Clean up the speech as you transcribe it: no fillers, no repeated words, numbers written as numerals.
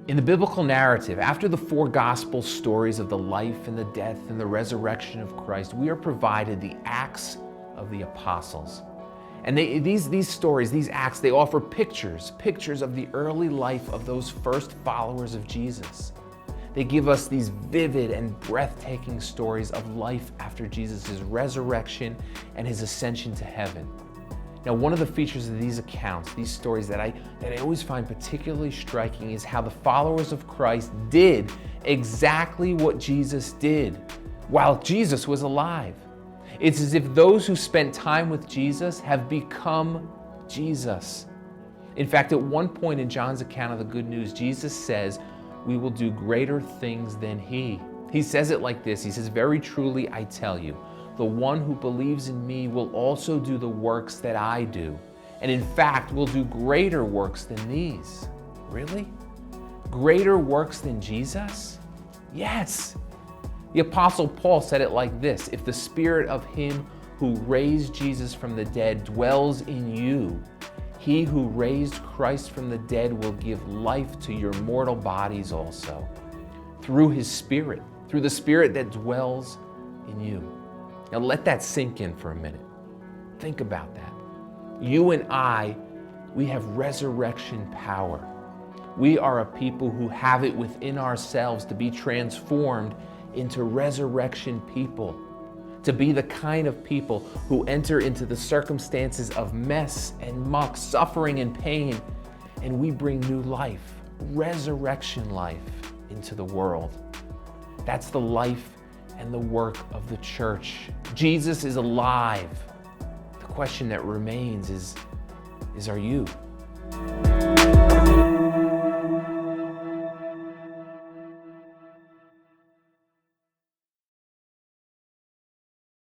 In the biblical narrative, after the four gospel stories of the life and the death and the resurrection of Christ, we are provided the Acts of the Apostles. And these stories, these acts, they offer pictures of the early life of those first followers of Jesus. They give us these vivid and breathtaking stories of life after Jesus' resurrection and his ascension to heaven. Now, one of the features of these accounts, these stories that I always find particularly striking is how the followers of Christ did exactly what Jesus did while Jesus was alive. It's as if those who spent time with Jesus have become Jesus. In fact, at one point in John's account of the good news, Jesus says, "We will do greater things than he." He says it like this. He says, "Very truly, I tell you, the one who believes in me will also do the works that I do, and in fact will do greater works than these." Really? Greater works than Jesus? Yes. The Apostle Paul said it like this: "If the Spirit of him who raised Jesus from the dead dwells in you, he who raised Christ from the dead will give life to your mortal bodies also, through his Spirit, through the Spirit that dwells in you." Now let that sink in for a minute. Think about that. You and I, we have resurrection power. We are a people who have it within ourselves to be transformed into resurrection people, to be the kind of people who enter into the circumstances of mess and muck, suffering and pain, and we bring new life, resurrection life into the world. That's the life and the work of the church. Jesus is alive. The question that remains is are you?